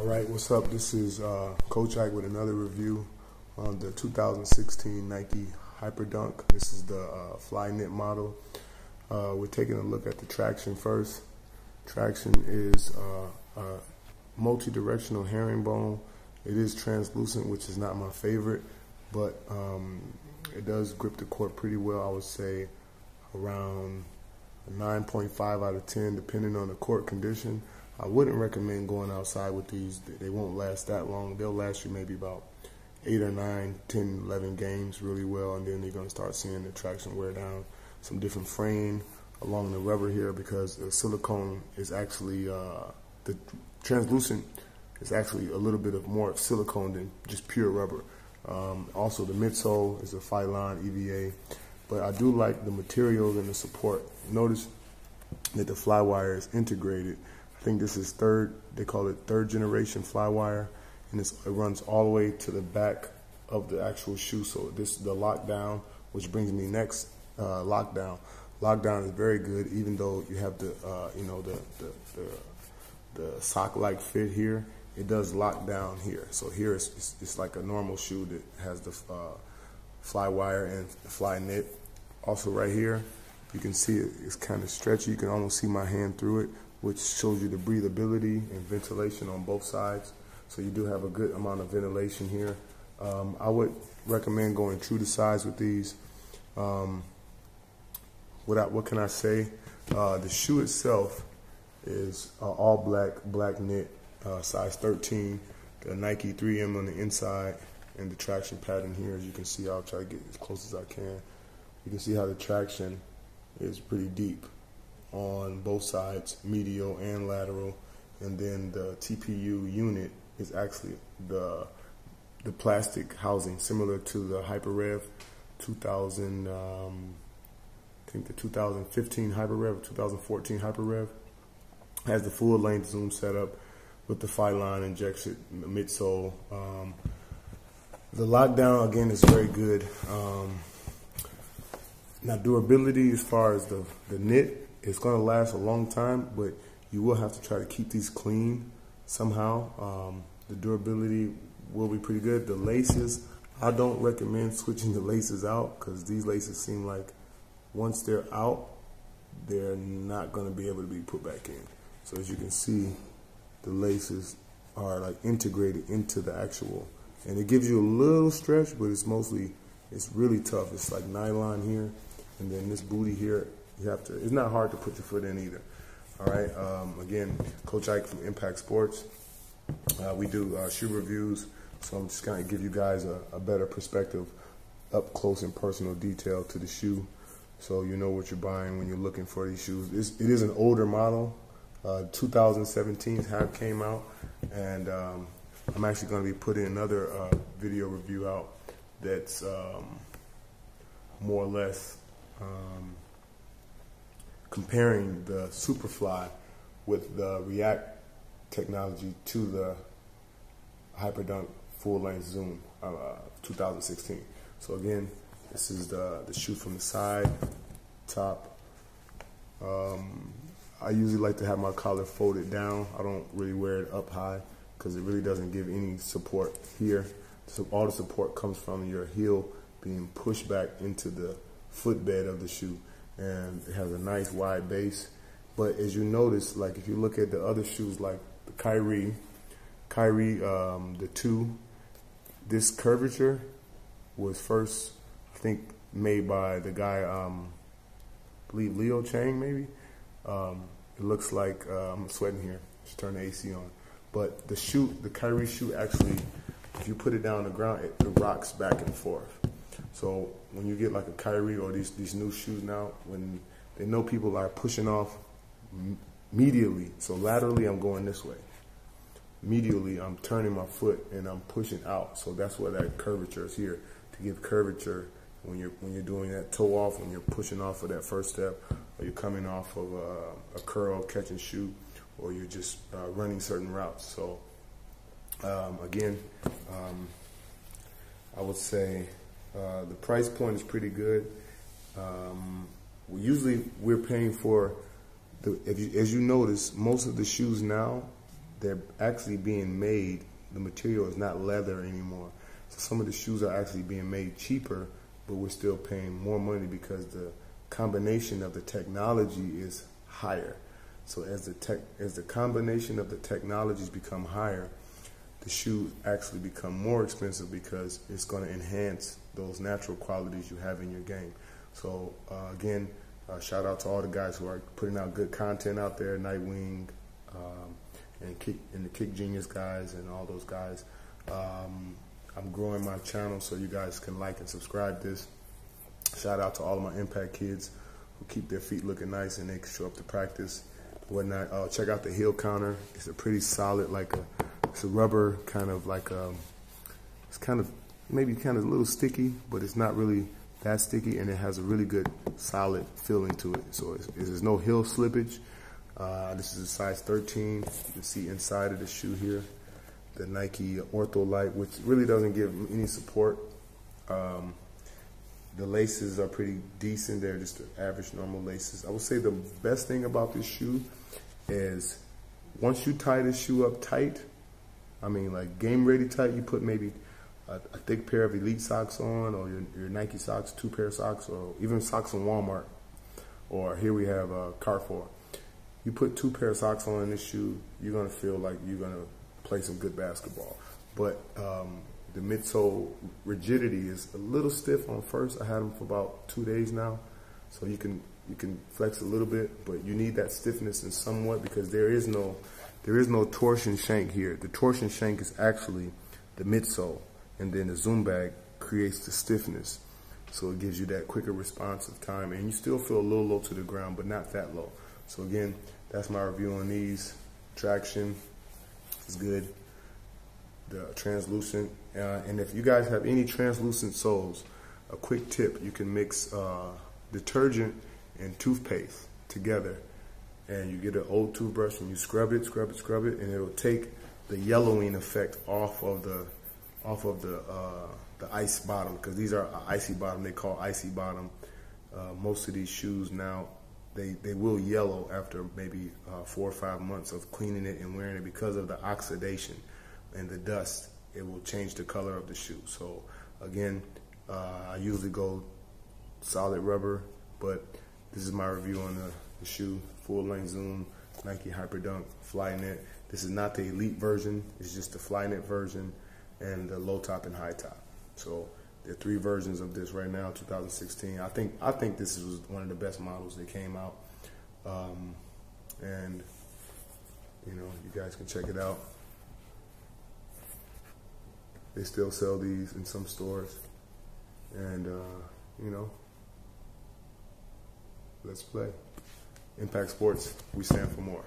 All right, what's up? This is Coach Ike with another review on the 2016 Nike Hyperdunk. This is the flyknit model. We're taking a look at the traction first. Traction is a multi-directional herringbone. It is translucent, which is not my favorite, but it does grip the court pretty well. I would say around a 9.5 out of 10, depending on the court condition. I wouldn't recommend going outside with these. They won't last that long. They'll last you maybe about 8 or 9, 10, 11 games really well, and then you're going to start seeing the traction wear down. Some different fraying along the rubber here because the silicone is actually, the translucent is actually a little bit of more silicone than just pure rubber. Also, the midsole is a Phylon EVA, but I do like the materials and the support. Notice that the flywire is integrated. I think this is they call it third generation flywire, and it runs all the way to the back of the actual shoe. So this is the lockdown, which brings me next, lockdown. Lockdown is very good, even though you have the, the sock-like fit here. It does lock down here. So here it's like a normal shoe that has the flywire and the flyknit. Also right here, you can see it's kind of stretchy. You can almost see my hand through it, which shows you the breathability and ventilation on both sides. So you do have a good amount of ventilation here. I would recommend going true to size with these. What can I say? The shoe itself is all black knit, size 13. The Nike 3M on the inside, and the traction pattern here, as you can see. I'll try to get as close as I can. You can see how the traction is pretty deep on both sides, medial and lateral, and then the TPU unit is actually the plastic housing, similar to the HyperRev 2000. I think the 2015 HyperRev, 2014 HyperRev has the full length zoom setup with the Phylon injection midsole. The lockdown again is very good. Now durability, as far as the knit, it's going to last a long time, but you will have to try to keep these clean somehow. The durability will be pretty good. The laces, I don't recommend switching the laces out, because these laces seem like once they're out, they're not going to be able to be put back in. So as you can see, the laces are like integrated into the actual, and it gives you a little stretch, but it's really tough. It's like nylon here, and then this booty here, it's not hard to put your foot in either. All right, again, Coach Ike from Impact Sports. We do shoe reviews, so I'm just going to give you guys a better perspective, up close and personal detail to the shoe, so you know what you're buying when you're looking for these shoes. It is an older model. 2017 have came out, and I'm actually going to be putting another video review out that's more or less comparing the Superfly with the React technology to the Hyperdunk full-length zoom 2016. So again, this is the shoe from the side, top. I usually like to have my collar folded down. I don't really wear it up high because it really doesn't give any support here. So all the support comes from your heel being pushed back into the footbed of the shoe, and it has a nice wide base. But as you notice, like if you look at the other shoes, like the Kyrie, the 2, this curvature was first, I think, made by the guy, I believe Leo Chang, maybe. It looks like, I'm sweating here, just turn the AC on. But the Kyrie shoe actually, if you put it down on the ground, it rocks back and forth. So when you get like a Kyrie or these new shoes now, when they know people are pushing off medially, so laterally I'm going this way. Medially I'm turning my foot and I'm pushing out. So that's why that curvature is here, to give curvature when you're doing that toe off, when you're pushing off of that first step, or you're coming off of a curl, catch and shoot, or you're just running certain routes. So again, I would say the price point is pretty good. Usually we're paying for, as you notice, most of the shoes now, they're actually being made, the material is not leather anymore. So some of the shoes are actually being made cheaper, but we're still paying more money because the combination of the technology is higher. So as the combination of the technologies become higher, the shoes actually become more expensive because it's going to enhance those natural qualities you have in your game. So again, shout out to all the guys who are putting out good content out there, Nightwing, and the Kick Genius guys and all those guys. I'm growing my channel so you guys can like and subscribe this. Shout out to all of my Impact kids who keep their feet looking nice and they can show up to practice, whatnot. Check out the heel counter. It's a pretty solid, it's a rubber kind of it's kind of maybe kind of a little sticky, but it's not really that sticky, and it has a really good solid feeling to it. So there's no heel slippage. This is a size 13. You can see inside of the shoe here, the Nike Ortho Light, which really doesn't give any support. The laces are pretty decent. They're just the average normal laces. I would say the best thing about this shoe is once you tie this shoe up tight, I mean like game ready tight, you put maybe a thick pair of Elite socks on, or your Nike socks, 2 pair of socks, or even socks from Walmart, or here we have Carrefour. You put 2 pair of socks on in this shoe, you're gonna feel like you're gonna play some good basketball. But the midsole rigidity is a little stiff on first. I had them for about 2 days now, so you can flex a little bit, but you need that stiffness in somewhat because there is no torsion shank here. The torsion shank is actually the midsole, and then the zoom bag creates the stiffness, so it gives you that quicker responsive time, and you still feel a little low to the ground, but not that low. So again, that's my review on these. Traction is good. The translucent, and if you guys have any translucent soles, a quick tip: you can mix detergent and toothpaste together, and you get an old toothbrush and you scrub it, and it'll take the yellowing effect off of the ice bottom, because these are icy bottom. They call icy bottom. Most of these shoes now, they will yellow after maybe 4 or 5 months of cleaning it and wearing it because of the oxidation and the dust. It will change the color of the shoe. So again, I usually go solid rubber, but this is my review on the shoe. Full length zoom, Nike Hyperdunk flyknit. This is not the elite version. It's just the flyknit version and the low top and high top. So there are 3 versions of this right now, 2016. I think this was one of the best models that came out, and you know, you guys can check it out. They still sell these in some stores, and you know, let's play. Impact Sports, we stand for more.